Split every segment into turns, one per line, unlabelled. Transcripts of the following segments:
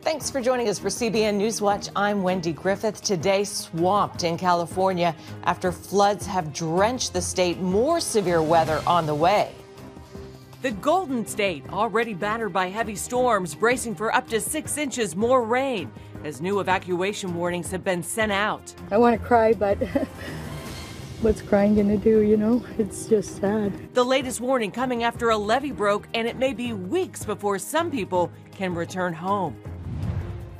Thanks for joining us for CBN NewsWatch. I'm Wendy Griffith. Today, swamped in California after floods have drenched the state. More severe weather on the way.
The Golden State, already battered by heavy storms, bracing for up to 6 inches more rain as new evacuation warnings have been sent out.
I want to cry, but what's crying going to do, you know? It's just sad.
The latest warning coming after a levee broke, and it may be weeks before some people can return home.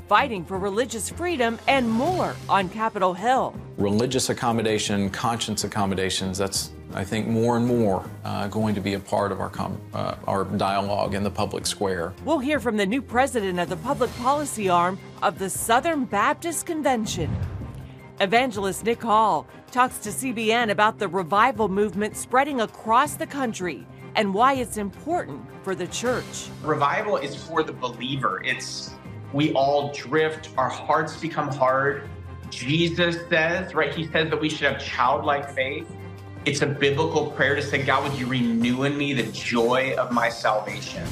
Fighting for religious freedom and more on Capitol Hill.
Religious accommodation, conscience accommodations, that's, I think, more and more going to be a part of our dialogue in the public square.
We'll hear from the new president of the public policy arm of the Southern Baptist Convention. Evangelist Nick Hall talks to CBN about the revival movement spreading across the country and why it's important for the church.
Revival is for the believer. We all drift, our hearts become hard. Jesus says, right, he says that we should have childlike faith. It's a biblical prayer to say, God, would you renew in me the joy of my salvation?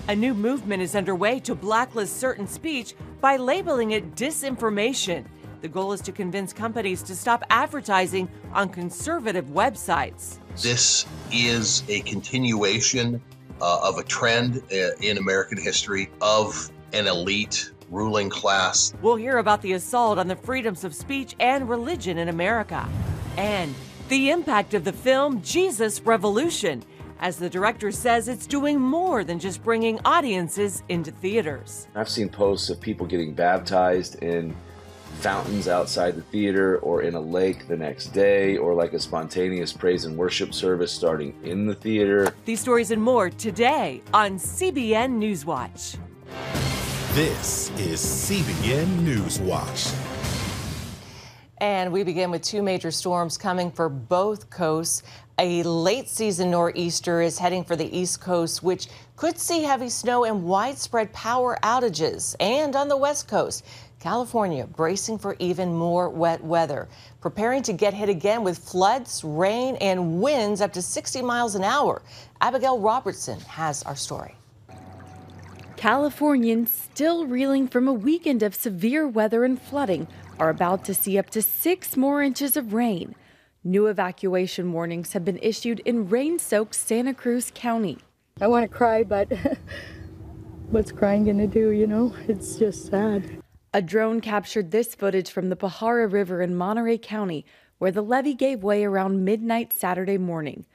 A new movement is underway to blacklist certain speech by labeling it disinformation. The goal is to convince companies to stop advertising on conservative websites.
This is a continuation of a trend in American history of an elite ruling class.
We'll hear about the assault on the freedoms of speech and religion in America, and the impact of the film Jesus Revolution, as the director says it's doing more than just bringing audiences into theaters.
I've seen posts of people getting baptized in fountains outside the theater or in a lake the next day, or like a spontaneous praise and worship service starting in the theater.
These stories and more today on CBN NewsWatch.
This is CBN NewsWatch.
And we begin with two major storms coming for both coasts. A late season nor'easter is heading for the East Coast, which could see heavy snow and widespread power outages. And on the West Coast, California bracing for even more wet weather, preparing to get hit again with floods, rain, and winds up to 60 miles an hour. Abigail Robertson has our story.
Californians, still reeling from a weekend of severe weather and flooding, are about to see up to 6 more inches of rain. New evacuation warnings have been issued in rain-soaked Santa Cruz County.
I want to cry, but what's crying going to do, you know? It's just sad.
A drone captured this footage from the Pajara River in Monterey County, where the levee gave way around midnight Saturday morning.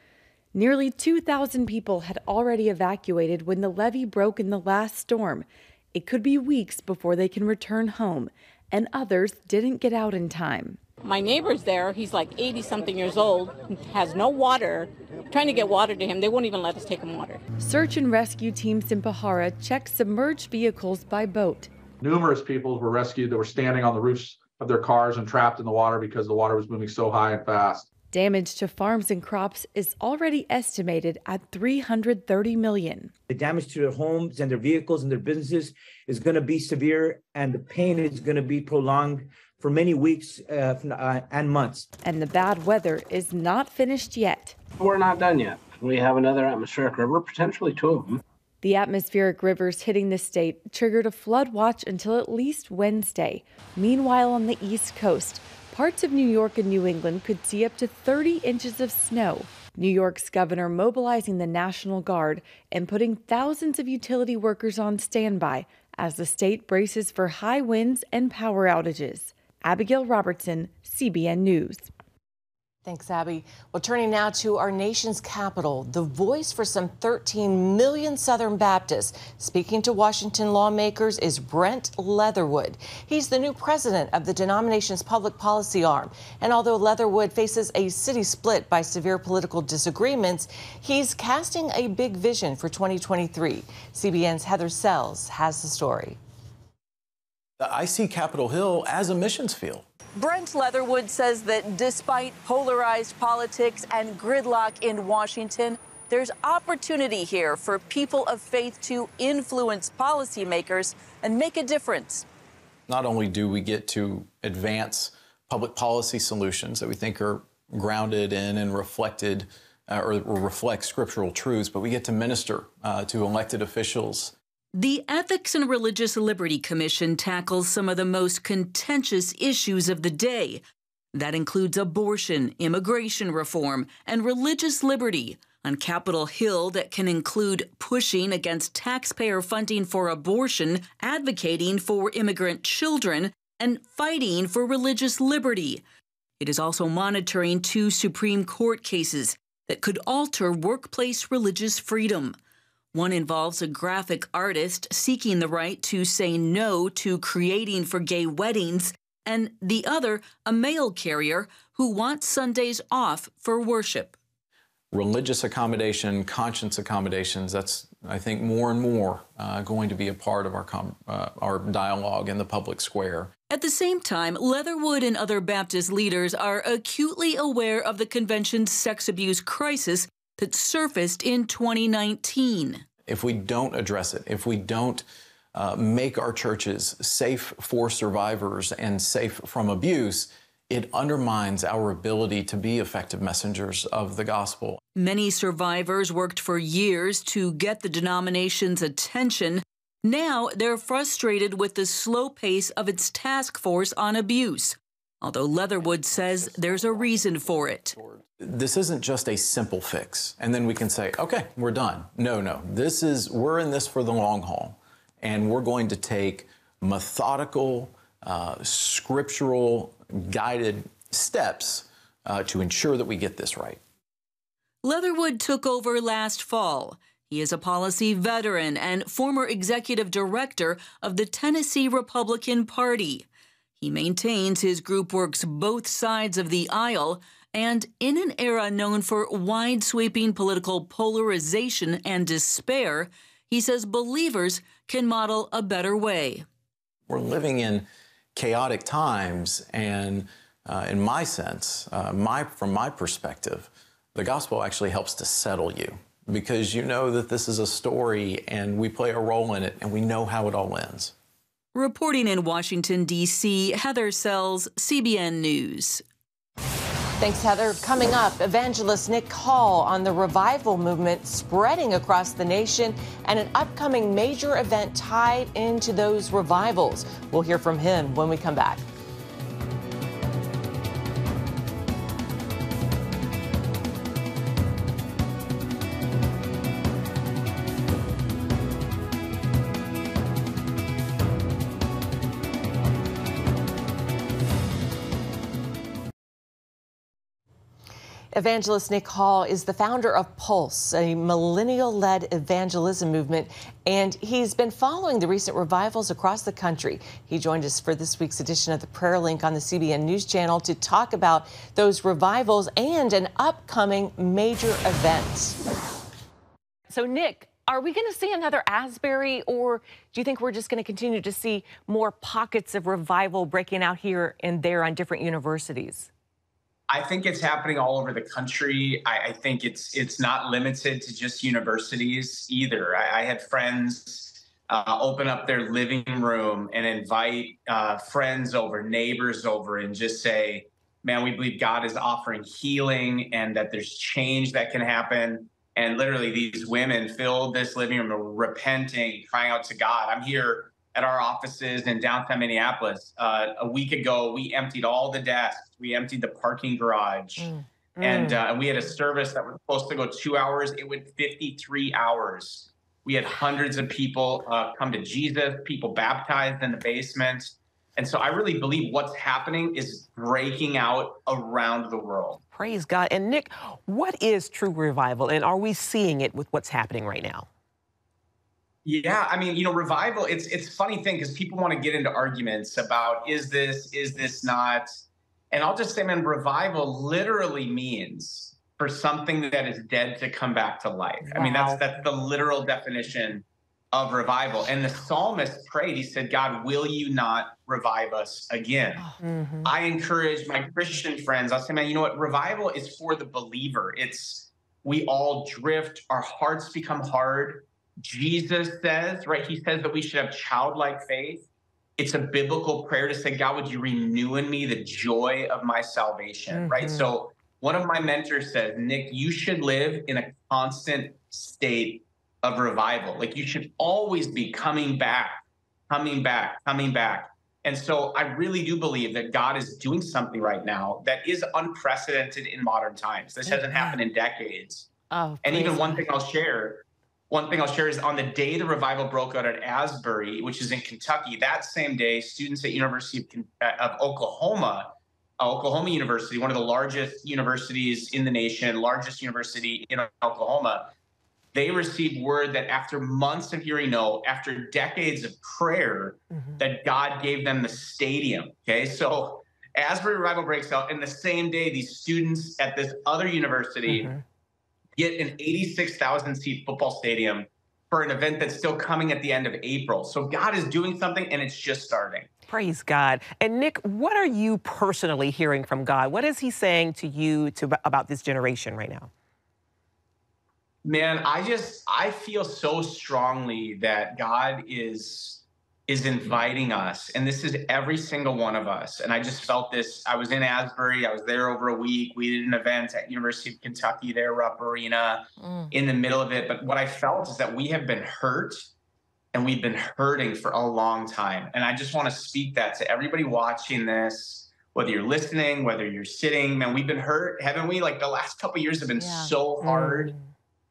Nearly 2,000 people had already evacuated when the levee broke in the last storm. It could be weeks before they can return home, and others didn't get out in time.
My neighbor's there. He's like 80-something years old, has no water. Trying to get water to him. They won't even let us take him water.
Search and rescue teams in Pajara checked submerged vehicles by boat.
Numerous people were rescued that were standing on the roofs of their cars and trapped in the water because the water was moving so high and fast.
Damage to farms and crops is already estimated at $330 million.
The damage to their homes and their vehicles and their businesses is going to be severe, and the pain is going to be prolonged for many weeks and months.
And the bad weather is not finished yet.
We're not done yet. We have another atmospheric river, potentially 2 of them.
The atmospheric rivers hitting the state triggered a flood watch until at least Wednesday. Meanwhile, on the East Coast, parts of New York and New England could see up to 30 inches of snow. New York's governor mobilizing the National Guard and putting thousands of utility workers on standby as the state braces for high winds and power outages. Abigail Robertson, CBN News.
Thanks, Abby. Well, turning now to our nation's capital, the voice for some 13 million Southern Baptists speaking to Washington lawmakers is Brent Leatherwood. He's the new president of the denomination's public policy arm. And although Leatherwood faces a city split by severe political disagreements, he's casting a big vision for 2023. CBN's Heather Sells has the story.
I see Capitol Hill as a missions field.
Brent Leatherwood says that despite polarized politics and gridlock in Washington, there's opportunity here for people of faith to influence policymakers and make a difference.
Not only do we get to advance public policy solutions that we think are grounded in and reflected or reflect scriptural truths, but we get to minister to elected officials.
The Ethics and Religious Liberty Commission tackles some of the most contentious issues of the day. That includes abortion, immigration reform, and religious liberty. On Capitol Hill, that can include pushing against taxpayer funding for abortion, advocating for immigrant children, and fighting for religious liberty. It is also monitoring 2 Supreme Court cases that could alter workplace religious freedom. One involves a graphic artist seeking the right to say no to creating for gay weddings, and the other, a mail carrier who wants Sundays off for worship.
Religious accommodation, conscience accommodations, that's, I think, more and more going to be a part of our dialogue in the public square.
At the same time, Leatherwood and other Baptist leaders are acutely aware of the convention's sex abuse crisis that surfaced in 2019.
If we don't address it, if we don't make our churches safe for survivors and safe from abuse, it undermines our ability to be effective messengers of the gospel.
Many survivors worked for years to get the denomination's attention. Now they're frustrated with the slow pace of its task force on abuse, although Leatherwood says there's a reason for it.
This isn't just a simple fix, and then we can say, okay, we're done. No, we're in this for the long haul, and we're going to take methodical, scriptural, guided steps to ensure that we get this right.
Leatherwood took over last fall. He is a policy veteran and former executive director of the Tennessee Republican Party. He maintains his group works both sides of the aisle, and in an era known for wide-sweeping political polarization and despair, he says believers can model a better way.
We're living in chaotic times, and in my sense, from my perspective, the gospel actually helps to settle you, because you know that this is a story and we play a role in it and we know how it all ends.
Reporting in Washington, D.C., Heather Sells, CBN News.
Thanks, Heather. Coming up, evangelist Nick Hall on the revival movement spreading across the nation and an upcoming major event tied into those revivals. We'll hear from him when we come back. Evangelist Nick Hall is the founder of Pulse, a millennial-led evangelism movement, and he's been following the recent revivals across the country. He joined us for this week's edition of the Prayer Link on the CBN News Channel to talk about those revivals and an upcoming major event. So, Nick, are we going to see another Asbury, or do you think we're just going to continue to see more pockets of revival breaking out here and there on different universities?
I think it's happening all over the country. I think it's not limited to just universities either. I had friends open up their living room and invite friends over, neighbors over, and just say, man, we believe God is offering healing and that there's change that can happen. And literally these women filled this living room repenting, crying out to God. I'm here at our offices in downtown Minneapolis. A week ago, we emptied all the desks. We emptied the parking garage. And we had a service that was supposed to go 2 hours. It went 53 hours. We had hundreds of people come to Jesus, people baptized in the basement. And so I really believe what's happening is breaking out around the world.
Praise God. And Nick, what is true revival? And are we seeing it with what's happening right now?
Yeah, I mean, revival, it's a funny thing because people want to get into arguments about is this not? And I'll just say, man, revival literally means for something that is dead to come back to life. Wow. I mean, that's the literal definition of revival. And the psalmist prayed, he said, God, will you not revive us again? Mm-hmm. I encourage my Christian friends, I'll say, man, you know what? Revival is for the believer. We all drift, our hearts become hard. Jesus says, right? He says that we should have childlike faith. It's a biblical prayer to say, God, would you renew in me the joy of my salvation, right? So one of my mentors said, Nick, you should live in a constant state of revival. Like, you should always be coming back, coming back, coming back. And so I really do believe that God is doing something right now that is unprecedented in modern times. This hasn't happened in decades.
Oh,
and even one
God.
thing I'll share is on the day the revival broke out at Asbury, which is in Kentucky, that same day, students at University of Oklahoma University, one of the largest universities in the nation, largest university in Oklahoma, they received word that after months of hearing no, after decades of prayer, that God gave them the stadium. Okay, so Asbury Revival breaks out, and the same day, these students at this other university get an 86,000 seat football stadium for an event that's still coming at the end of April. So God is doing something, and it's just starting.
Praise God. And Nick, what are you personally hearing from God? What is he saying to you about this generation right now?
Man, I feel so strongly that God is inviting us, and this is every single one of us. And I just felt this. I was in Asbury. I was there over a week. We did an event at University of Kentucky, their Rupp Arena, in the middle of it. But what I felt is that we have been hurt, and we've been hurting for a long time. And I just want to speak that to everybody watching this, whether you're listening, whether you're sitting. Man, we've been hurt, haven't we? Like, the last couple of years have been so hard.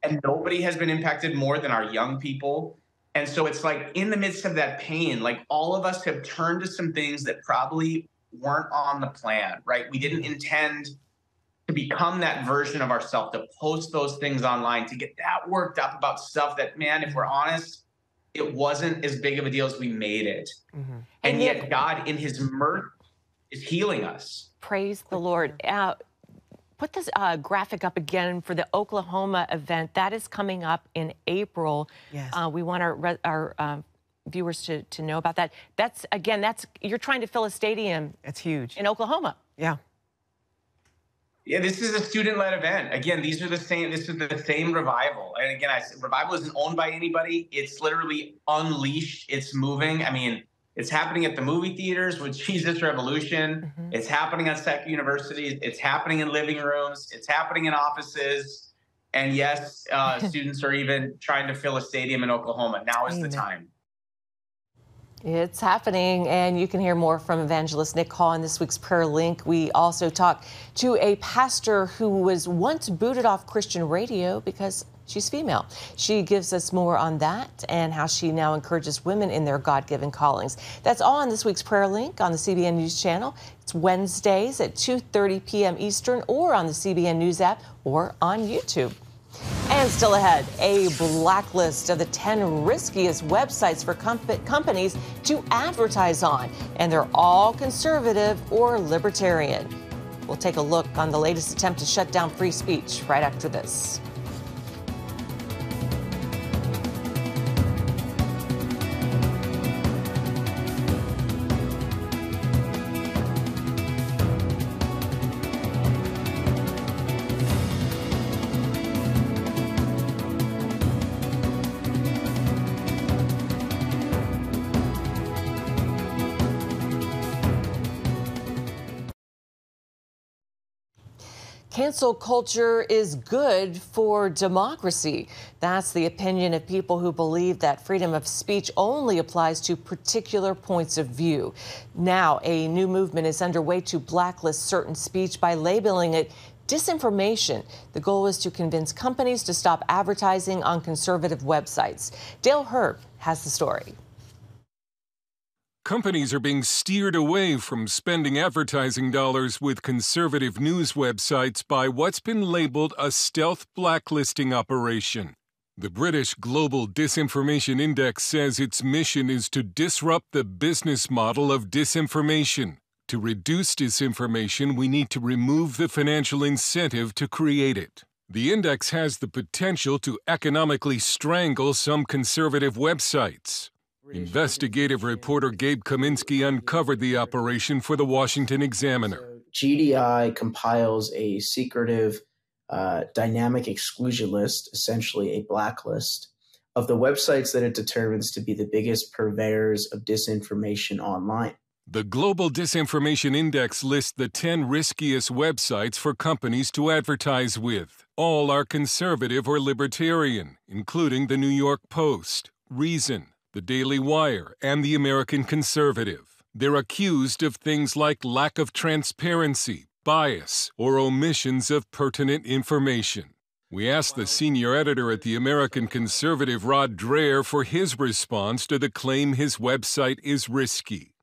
And nobody has been impacted more than our young people. And so it's like, in the midst of that pain, like, all of us have turned to some things that probably weren't on the plan, right? We didn't intend to become that version of ourselves, to post those things online, to get that worked up about stuff that, man, if we're honest, it wasn't as big of a deal as we made it. And yet God, in his mercy, is healing us.
Praise the Lord. Put this graphic up again for the Oklahoma event. That is coming up in April.
Yes.
We want our viewers to know about that. That's you're trying to fill a stadium.
That's huge.
In Oklahoma.
Yeah.
Yeah, this is a student-led event. Again, this is the same revival. And again, revival isn't owned by anybody. It's literally unleashed. It's moving. I mean, it's happening at the movie theaters with Jesus Revolution. It's happening at secular universities. It's happening in living rooms. It's happening in offices. And yes, students are even trying to fill a stadium in Oklahoma. Now is the time.
It's happening, and you can hear more from evangelist Nick Hall in this week's prayer link. We also talk to a pastor who was once booted off Christian radio because she's female. She gives us more on that and how she now encourages women in their God-given callings. That's all on this week's prayer link on the CBN News channel. It's Wednesdays at 2:30 p.m. Eastern, or on the CBN News app, or on YouTube. And still ahead, a blacklist of the 10 riskiest websites for companies to advertise on. And they're all conservative or libertarian. We'll take a look on the latest attempt to shut down free speech right after this. Cancel culture is good for democracy. That's the opinion of people who believe that freedom of speech only applies to particular points of view. Now, a new movement is underway to blacklist certain speech by labeling it disinformation. The goal is to convince companies to stop advertising on conservative websites. Dale Herb has the story.
Companies are being steered away from spending advertising dollars with conservative news websites by what's been labeled a stealth blacklisting operation. The British Global Disinformation Index says its mission is to disrupt the business model of disinformation. To reduce disinformation, we need to remove the financial incentive to create it. The index has the potential to economically strangle some conservative websites. Investigative reporter Gabe Kaminsky uncovered the operation for the Washington Examiner.
GDI compiles a secretive dynamic exclusion list, essentially a blacklist, of the websites that it determines to be the biggest purveyors of disinformation online.
The Global Disinformation Index lists the 10 riskiest websites for companies to advertise with. All are conservative or libertarian, including the New York Post, Reason, the Daily Wire, and the American Conservative. They're accused of things like lack of transparency, bias, or omissions of pertinent information. We asked the senior editor at the American Conservative, Rod Dreher, for his response to the claim his website is risky.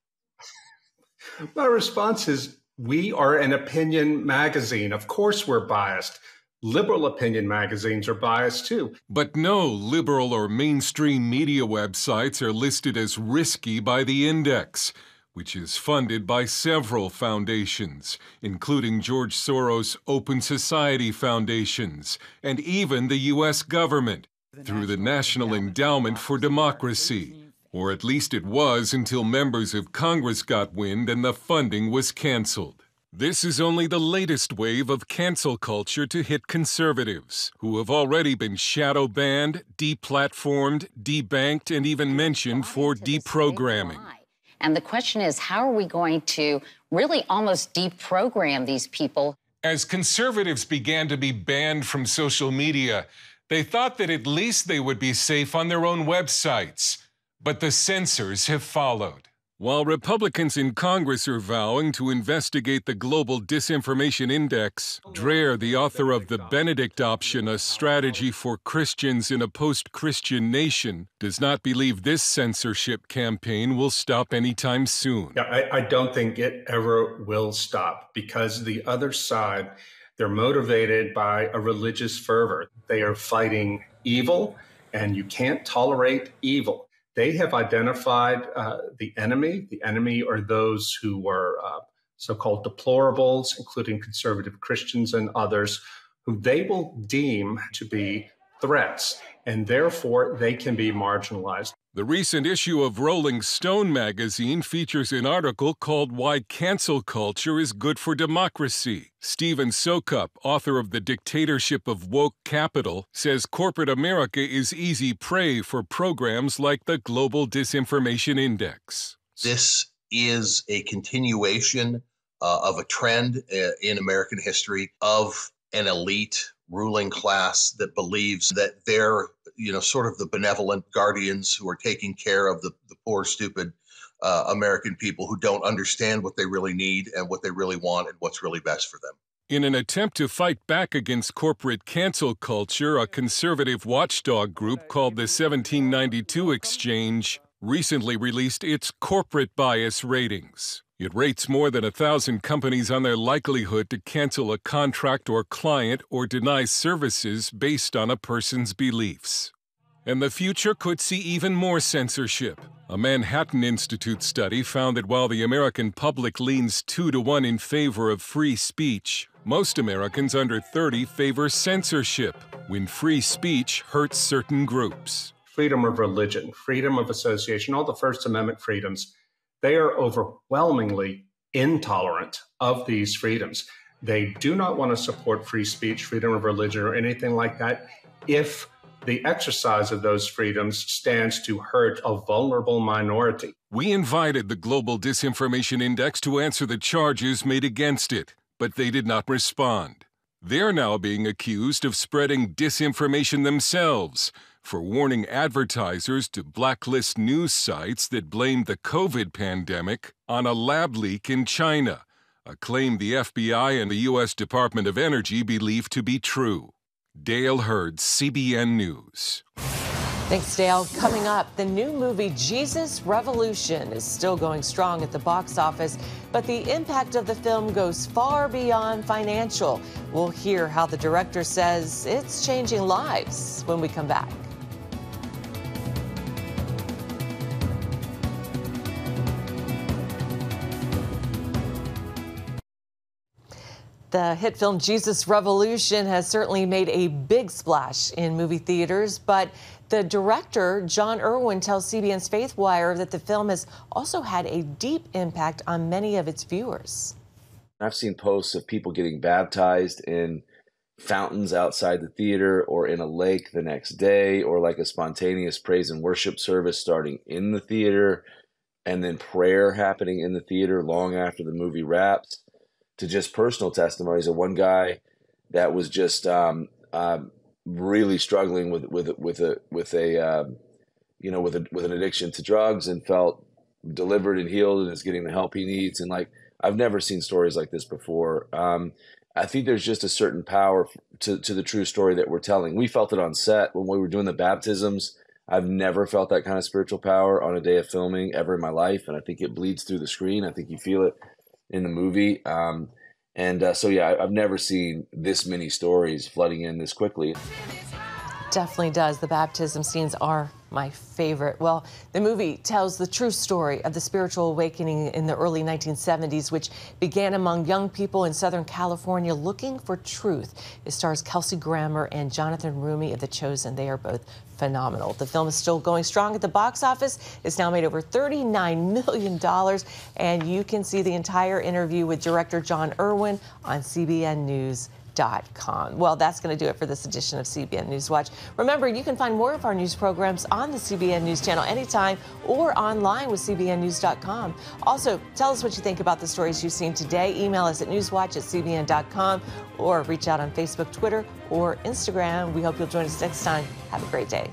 My response is, we are an opinion magazine. Of course we're biased. Liberal opinion magazines are biased too.
But no liberal or mainstream media websites are listed as risky by the Index, which is funded by several foundations, including George Soros' Open Society Foundations, and even the U.S. government, through the National Endowment for Democracy. Or at least it was until members of Congress got wind and the funding was canceled. This is only the latest wave of cancel culture to hit conservatives, who have already been shadow banned, deplatformed, debanked, and even mentioned for deprogramming.
And the question is, how are we going to really almost deprogram these people?
As conservatives began to be banned from social media, they thought that at least they would be safe on their own websites. But the censors have followed. While Republicans in Congress are vowing to investigate the Global Disinformation Index, Dreher, the author of The Benedict Option, a strategy for Christians in a post-Christian nation, does not believe this censorship campaign will stop anytime soon.
Yeah, I don't think it ever will stop, because the other side, they're motivated by a religious fervor. They are fighting evil, and you can't tolerate evil. They have identified the enemy. The enemy are those who were so-called deplorables, including conservative Christians and others, who they will deem to be threats, and therefore they can be marginalized.
The recent issue of Rolling Stone magazine features an article called Why Cancel Culture is Good for Democracy. Stephen Sokup, author of The Dictatorship of Woke Capital, says corporate America is easy prey for programs like the Global Disinformation Index.
This is a continuation of a trend in American history of an elite ruling class that believes that they're, sort of the benevolent guardians who are taking care of the poor, stupid American people who don't understand what they really need and what they really want and what's really best for them.
In an attempt to fight back against corporate cancel culture, a conservative watchdog group called the 1792 Exchange recently released its corporate bias ratings. It rates more than 1,000 companies on their likelihood to cancel a contract or client or deny services based on a person's beliefs. And the future could see even more censorship. A Manhattan Institute study found that while the American public leans 2-to-1 in favor of free speech, most Americans under 30 favor censorship when free speech hurts certain groups.
Freedom of religion, freedom of association, all the First Amendment freedoms, they are overwhelmingly intolerant of these freedoms. They do not want to support free speech, freedom of religion, or anything like that if the exercise of those freedoms stands to hurt a vulnerable minority.
We invited the Global Disinformation Index to answer the charges made against it, but they did not respond. They're now being accused of spreading disinformation themselves, for warning advertisers to blacklist news sites that blamed the COVID pandemic on a lab leak in China, a claim the FBI and the U.S. Department of Energy believe to be true. Dale Hurd, CBN News.
Thanks, Dale. Coming up, the new movie Jesus Revolution is still going strong at the box office, but the impact of the film goes far beyond financial. We'll hear how the director says it's changing lives when we come back. The hit film Jesus Revolution has certainly made a big splash in movie theaters, but the director, Jon Erwin, tells CBN's Faithwire that the film has also had a deep impact on many of its viewers.
I've seen posts of people getting baptized in fountains outside the theater or in a lake the next day, or like a spontaneous praise and worship service starting in the theater and then prayer happening in the theater long after the movie wraps, to just personal testimonies of one guy that was just really struggling with an addiction to drugs, and felt delivered and healed and is getting the help he needs. And like, I've never seen stories like this before. I think there's just a certain power to the true story that we're telling. We felt it on set when we were doing the baptisms. I've never felt that kind of spiritual power on a day of filming ever in my life. And I think it bleeds through the screen. I think you feel it in the movie. So yeah, I've never seen this many stories flooding in this quickly.
Definitely does. The baptism scenes are my favorite. Well, the movie tells the true story of the spiritual awakening in the early 1970s, which began among young people in Southern California looking for truth. It stars Kelsey Grammer and Jonathan Rumi of The Chosen. They are both phenomenal. The film is still going strong at the box office. It's now made over $39 million, and you can see the entire interview with director Jon Erwin on CBNNewsWatch.com. Well, that's going to do it for this edition of CBN NewsWatch. Remember, you can find more of our news programs on the CBN News channel anytime or online with CBNNews.com. Also, tell us what you think about the stories you've seen today. Email us at newswatch@cbn.com or reach out on Facebook, Twitter, or Instagram. We hope you'll join us next time. Have a great day.